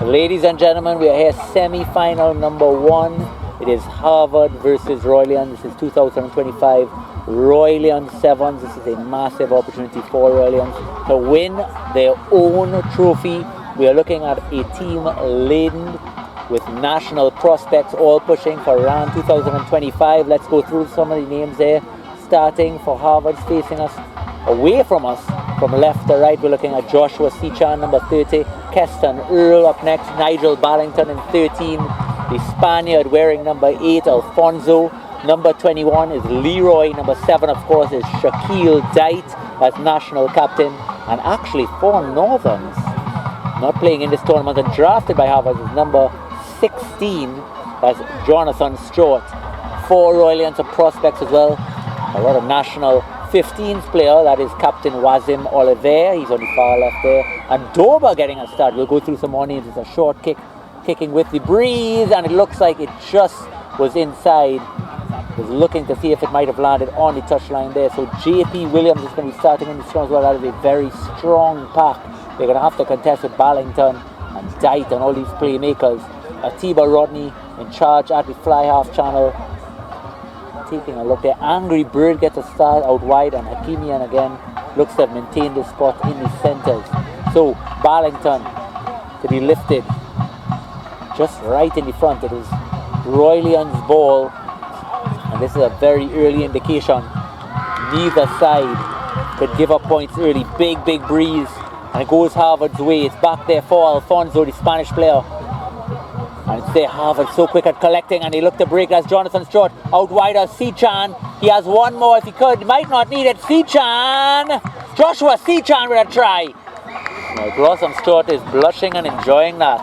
Ladies and gentlemen, we are here semi-final number 1. It is Harvard versus Royalians. This is 2025 Royalians Sevens. This is a massive opportunity for Royalians to win their own trophy. We are looking at a team laden with national prospects, all pushing for round 2025. Let's go through some of the names there. Starting for Harvard, facing us, away from us, from left to right, we're looking at Joshua Sechan, number 30, Keston Earl up next, Nigel Ballington in 13, the Spaniard wearing number 8, Alfonso, number 21 is Leroy, number 7 of course is Shaquille Dite as national captain, and actually for Northerns, not playing in this tournament and drafted by Harvard, is number 16, that's Jonathan Stewart. 4 Royalians of prospects as well, a lot of national 15th player, that is Captain Wazim Oliver, he's on the far left there, and Doba getting a start. We'll go through some more names. It's a short kick, kicking with the breeze, and it looks like it just was inside. Was looking to see if it might have landed on the touchline there. So JP Williams is going to be starting in the scrum as well. That is a very strong pack. They're going to have to contest with Ballington and Dite and all these playmakers. Atiba Rodney in charge at the fly half channel. Taking a look there. Angry Bird gets a start out wide, and Hakimian again looks to have maintained the spot in the centres. So Ballington to be lifted just right in the front. It is Royalians' ball, and this is a very early indication. Neither side could give up points early. Big breeze, and it goes Harvard's way. It's back there for Alfonso, the Spanish player. And it's there, Harvard so quick at collecting, and he looked to break. That's Jonathan Stewart out wide as Sechan. He has one more if he could. Might not need it. Sechan! Joshua Sechan with a try. Now Blossom Stewart is blushing and enjoying that.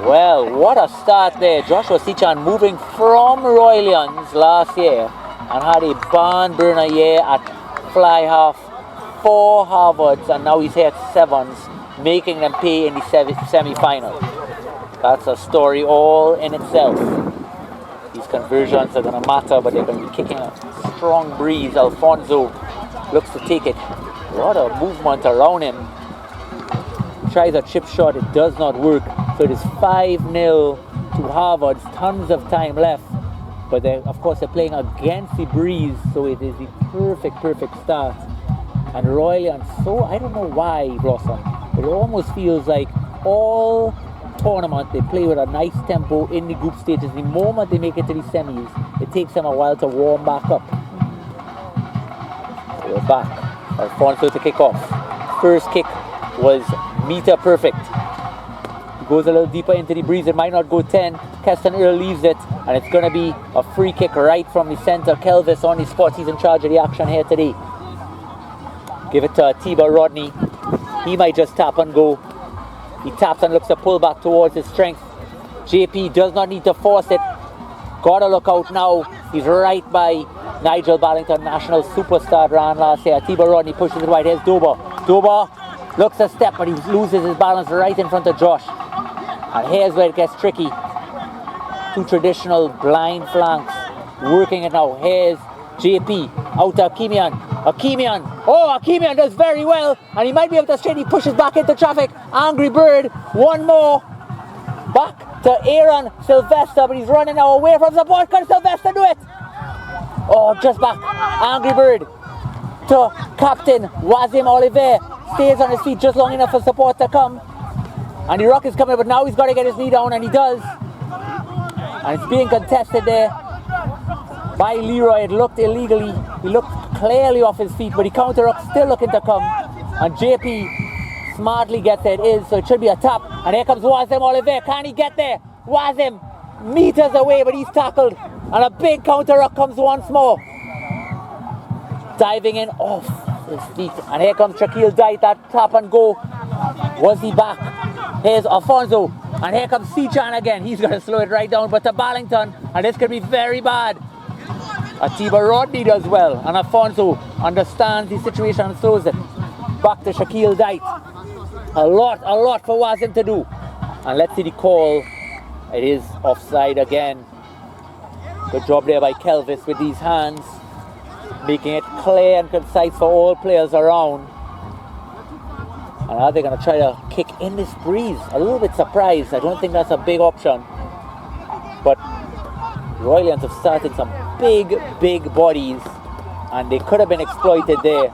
Well, what a start there. Joshua Sechan moving from Royalians last year and had a barn burner year at fly half for Harvards, and now he's here at Sevens, making them pay in the semi-final. That's a story all in itself. These conversions are going to matter, but they're going to be kicking a strong breeze. Alfonso looks to take it. A lot of movement around him. Tries a chip shot, it does not work. So it is 5-0 to Harvard. Tons of time left. But of course they're playing against the breeze, so it is the perfect start. And Royalians, so I don't know why, Blossom, but it almost feels like all tournament they play with a nice tempo in the group stages. The moment they make it to the semis, it takes them a while to warm back up. We're back. Alfonso to kick off. First kick was meter perfect. He goes a little deeper into the breeze. It might not go 10. Keston Earl leaves it, and it's going to be a free kick right from the centre. Kelvis on the spot. He's in charge of the action here today. Give it to Atiba Rodney. He might just tap and go. He taps and looks to pull back towards his strength. JP does not need to force it. Gotta look out now. He's right by Nigel Ballington, national superstar ran last year. Atiba Rodney pushes it wide. Here's Doba. Doba looks a step, but he loses his balance right in front of Josh. And here's where it gets tricky. 2 traditional blind flanks working it now. Here's JP out to Hakimian. Hakimian does very well, and he might be able to straight. He pushes back into traffic. Angry Bird, one more. Back to Aaron Sylvester, but he's running now away from support. Can Sylvester do it? Oh, just back. Angry Bird to Captain Wazim Oliver. Stays on his feet just long enough for support to come. And the ruck is coming, but now he's got to get his knee down, and he does. And it's being contested there by Leroy. It looked illegally. He looked clearly off his feet, but the counter ruck still looking to come. And JP smartly gets it in, so it should be a tap. And here comes Wazim Oliver. Can he get there? Wazim meters away, but he's tackled. And a big counter ruck comes once more. Diving in off his feet. And here comes Shaquille Dite, that tap and go. Was he back? Here's Alfonso. And here comes Sechan again. He's going to slow it right down, but to Ballington. And this could be very bad. Atiba Rodney does well, and Alfonso understands the situation and throws it back to Shaquille Dite. A lot for Wazim to do. And let's see the call. It is offside again. Good job there by Kelvis with these hands, making it clear and concise for all players around. And are they going to try to kick in this breeze? A little bit surprised. I don't think that's a big option. But Royalians have started some big bodies, and they could have been exploited there.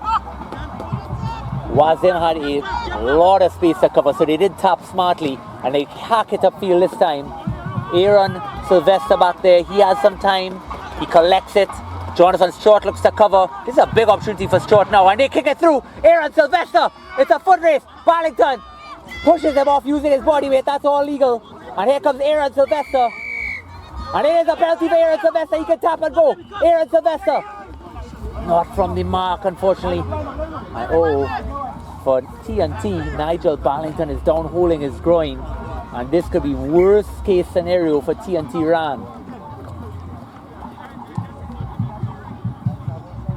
Wazim had a lot of space to cover, so they did tap smartly, and they hack it upfield this time. Aaron Sylvester back there, he has some time, he collects it. Jonathan Stewart looks to cover. This is a big opportunity for Stewart now, and they kick it through. Aaron Sylvester, it's a foot race. Barlington pushes him off using his body weight, that's all legal. And here comes Aaron Sylvester. And it is a penalty for Aaron Sylvester, he can tap and go. Aaron Sylvester. Not from the mark, unfortunately. And for TNT, Nigel Barlington is down holding his groin. And this could be worst case scenario for TNT Ran.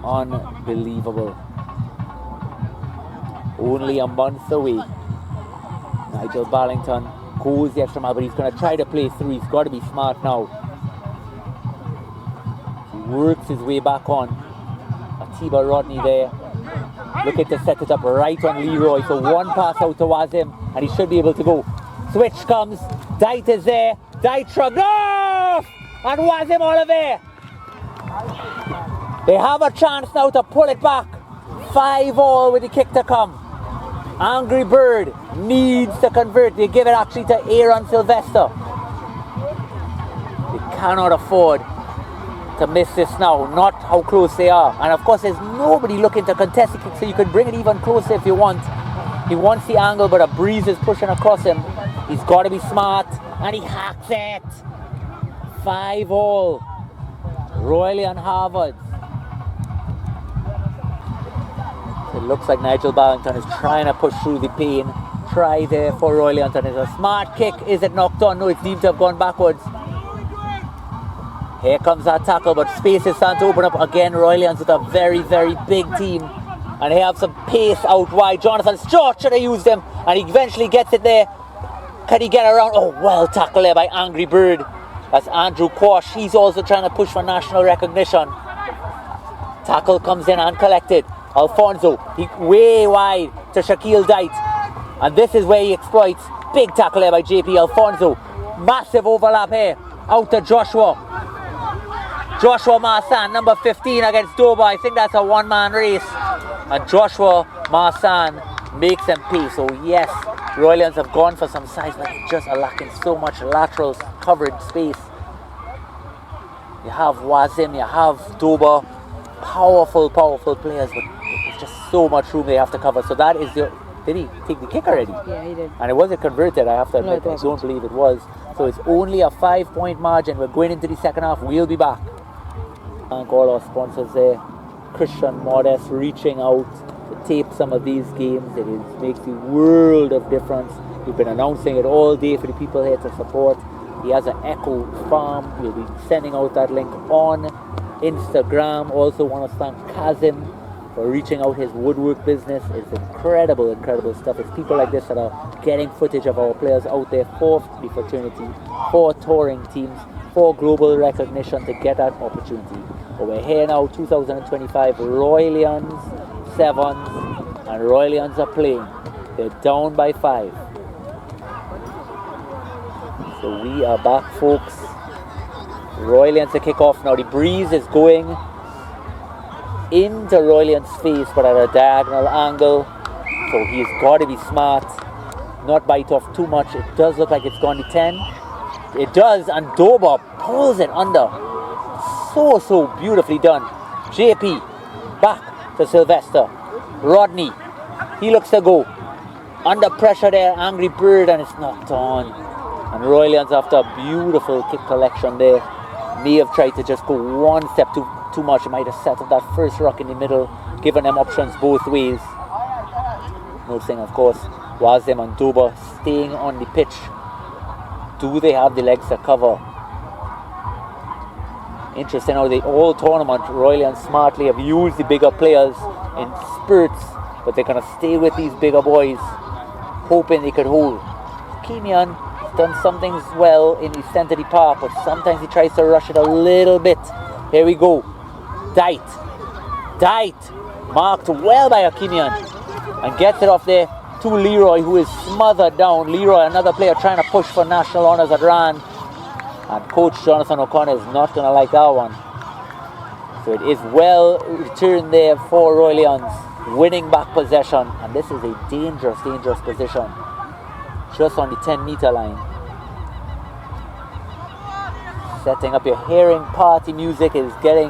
Unbelievable. Only a month away. Nigel Barlington goes the extra mile, but he's going to try to play through. He's got to be smart now. He works his way back on. Atiba Rodney there. Looking to set it up right on Leroy. So one pass out to Wazim, and he should be able to go. Switch comes. Dite is there. Dite shrugged off! And Wazim Oliver. They have a chance now to pull it back. 5-all with the kick to come. Angry Bird needs to convert. They give it actually to Aaron Sylvester. They cannot afford to miss this now. Not how close they are. And of course, there's nobody looking to contest the kick, so you could bring it even closer if you want. He wants the angle, but a breeze is pushing across him. He's got to be smart, and he hacks it. 5-all. Royally and Harvard. It looks like Nigel Barlington is trying to push through the pain. Try there for Royalians, and it's a smart kick. Is it knocked on? No, it's deemed to have gone backwards. Here comes that tackle, but space is starting to open up again. Royalians with a very big team, and they have some pace out wide. Jonathan Stewart should have used him, and he eventually gets it there. Can he get around? Oh, well tackled there by Angry Bird. That's Andrew Quash. He's also trying to push for national recognition. Tackle comes in and collected. Alfonso, he way wide to Shaquille Dite, and this is where he exploits. Big tackle there by JP Alfonso. Massive overlap here. Out to Joshua Marsan, number 15 against Doba. I think that's a one-man race, and Joshua Marsan makes them pay. So yes, Royalians have gone for some size, but they just are lacking so much lateral coverage space. You have Wazim, you have Doba, powerful players, but it's just so much room they have to cover. So that is the... Did he take the kick already? Yeah, he did. And it wasn't converted, I have to admit. No, I don't believe it was. So it's only a 5-point margin. We're going into the second half. We'll be back. Thank all our sponsors there. Christian Modest reaching out to tape some of these games. It makes a world of difference. We've been announcing it all day for the people here to support. He has an Echo Farm. We'll be sending out that link on Instagram. Also want to thank Kazim for reaching out. His woodwork business is incredible stuff. It's people like this that are getting footage of our players out there for the fraternity, for touring teams, for global recognition to get that opportunity. But we're here now, 2025, Royalians 7s, and Royalians are playing. They're down by 5. So we are back, folks. Royalians to kick off now. The breeze is going into Royalians' face, but at a diagonal angle. So he's got to be smart, not bite off too much. It does look like it's gone to 10. It does, and Doba pulls it under. So beautifully done. JP back to Sylvester. Rodney, he looks to go. Under pressure there, Angry Bird, and it's knocked on. And Royalians, after a beautiful kick collection there, may have tried to just go one step too much. It might have set up that first rock in the middle, giving them options both ways. Noticing, of course, Wazim and Doba staying on the pitch. Do they have the legs to cover? Interesting how the whole tournament, Royalians smartly have used the bigger players in spurts, but they're going to stay with these bigger boys, hoping they could hold. Kenyan done some things well in the centre of the park, but sometimes he tries to rush it a little bit. Here we go. Dite. Marked well by Akimian, and gets it off there. to Leroy, who is smothered down. Leroy, another player trying to push for national honours at Rand. And Coach Jonathan O'Connor is not going to like that one. So it is well returned there for Royalians, winning back possession. And this is a dangerous, dangerous position. Just on the 10-meter line. Setting up your hearing party music is getting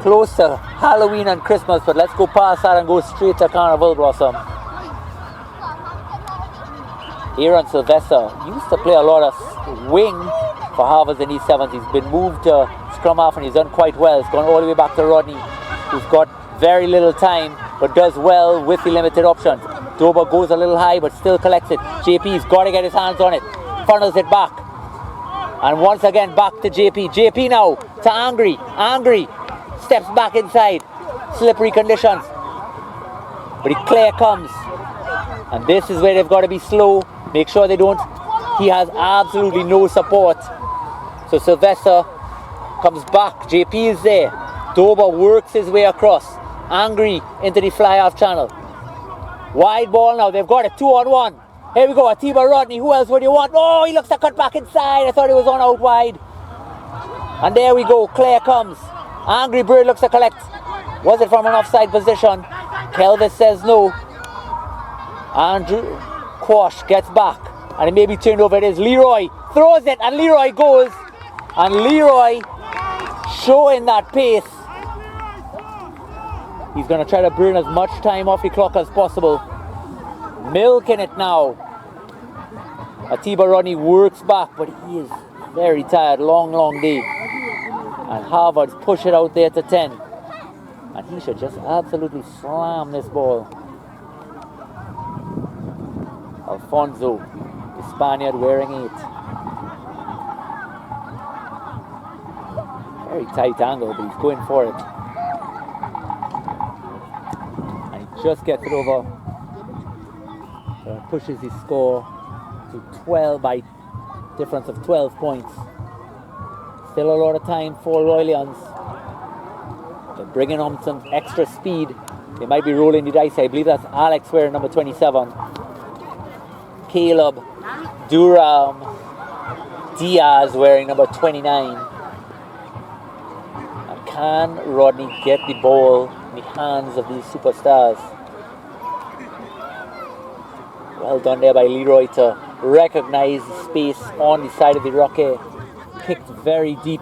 close to Halloween and Christmas, but let's go past that and go straight to Carnival Blossom. Aaron Sylvester used to play a lot of wing for Harvard in these sevens. He's been moved to scrum half and he's done quite well. He's gone all the way back to Rodney, who's got very little time but does well with the limited options. Dober goes a little high but still collects it. JP's got to get his hands on it. Funnels it back. And once again back to JP. JP now to Angry. Angry steps back inside. Slippery conditions. But Claire comes. And this is where they've got to be slow. Make sure they don't. He has absolutely no support. So Sylvester comes back. JP is there. Dober works his way across. Angry into the fly-off channel. Wide ball now. They've got a 2-on-1. Here we go. Atiba Rodney. Who else would you want? Oh, he looks to cut back inside. I thought he was on out wide. And there we go. Claire comes. Angry Bird looks to collect. Was it from an offside position? Kelvis says no. Andrew Quash gets back. And it may be turned over. It is Leroy. Throws it and Leroy goes. And Leroy showing that pace. He's going to try to burn as much time off the clock as possible. Milking it now. Atiba Rodney works back, but he is very tired. Long, long day. And Harvard's push it out there to 10. And he should just absolutely slam this ball. Alfonso, the Spaniard, wearing 8. Very tight angle, but he's going for it. And he just gets it over. Pushes his score to 12 by difference of 12 points. Still a lot of time for Royalians. They're bringing on some extra speed. They might be rolling the dice. I believe that's Alex wearing number 27. Caleb Durham Diaz wearing number 29. And can Rodney get the ball in the hands of these superstars? Well done there by Leroy to recognize the space on the side of the rock here. Kicked very deep.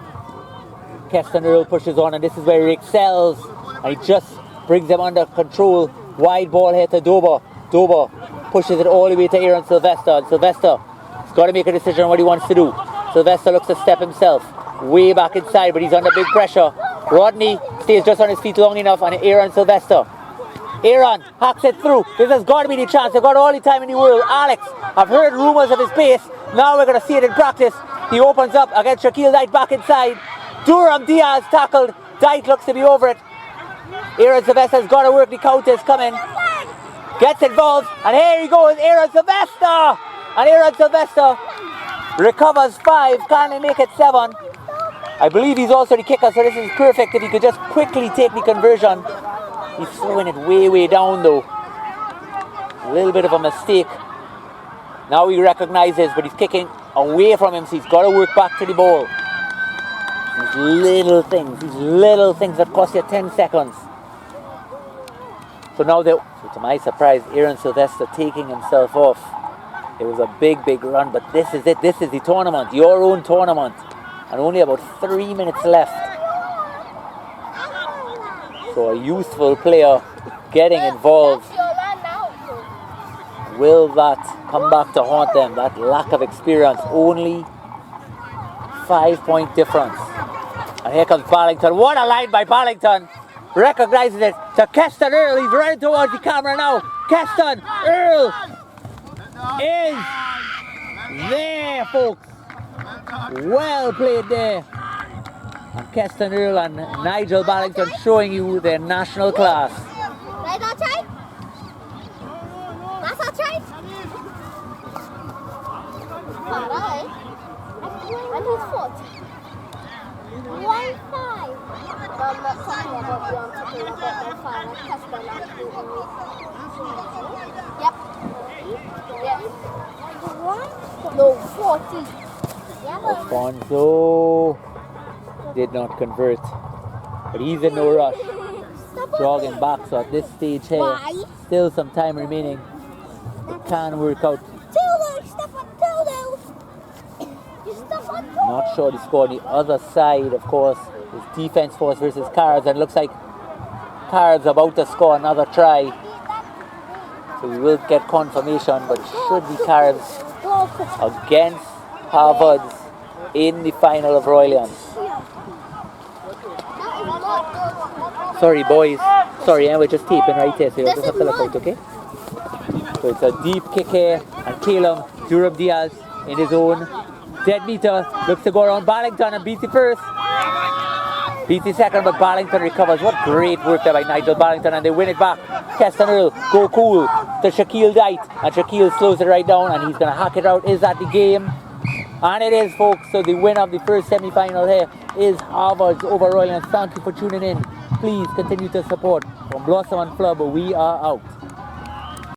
Keston Earl pushes on, and this is where he excels. And he just brings them under control. Wide ball here to Dober. Dober pushes it all the way to Aaron Sylvester. And Sylvester has got to make a decision on what he wants to do. Sylvester looks to step himself way back inside, but he's under big pressure. Rodney stays just on his feet long enough, and Aaron Sylvester. Aaron hacks it through. This has got to be the chance. They've got all the time in the world. Alex, I've heard rumours of his pace. Now we're going to see it in practice. He opens up against Shaquille Knight back inside. Durham Diaz tackled. Dyke looks to be over it. Aaron Sylvester's got to work the counters coming. Gets involved. And here he goes, Aaron Sylvester. And Aaron Sylvester recovers 5. Can they make it 7? I believe he's also the kicker, so this is perfect if he could just quickly take the conversion. He's throwing it way, way down though. A little bit of a mistake. Now he recognizes, but he's kicking away from him, so he's got to work back to the ball. These little things that cost you 10 seconds. So now, to my surprise, Aaron Sylvester taking himself off. It was a big, big run, but this is it. This is the tournament, your own tournament. And only about 3 minutes left. So a youthful player getting involved. Will that come back to haunt them? That lack of experience. Only 5-point difference. And here comes Barlington. What a line by Barlington. Recognizes it to Keston Earl. He's running towards the camera now. Keston Earl is there, folks. Well played there. And Keston Earl and Nigel Barlington showing you their national class. That's outside? That's outside? Alright. And his foot. 1-5. I'm not talking about you, I'm talking about my father, Keston. Yep. Yes. No, 40. Alfonso did not convert, but he's in no rush. Jogging back, so at this stage here, Why? still some time remaining. It can work out. Not sure the score on the other side, of course, is Defense Force versus Cards, and it looks like Cards about to score another try. So we will get confirmation, but it should be Cards against Harvard's in the final of Royalians. Sorry boys, sorry, we're just taping right here, so you'll just have to look out, okay? So it's a deep kick here, and Calum Durham Diaz in his own dead meter, looks to go around Barlington and beats the first. Beats the second, but Barlington recovers. What great work there by Nigel Barlington, and they win it back. Keston Earl, go cool to Shaquille Dite, and Shaquille slows it right down, and he's going to hack it out. Is that the game? And it is, folks. So the winner of the first semi-final here is Harvard's over Royalians. Thank you for tuning in. Please continue to support. From Blossom and Flub, we are out.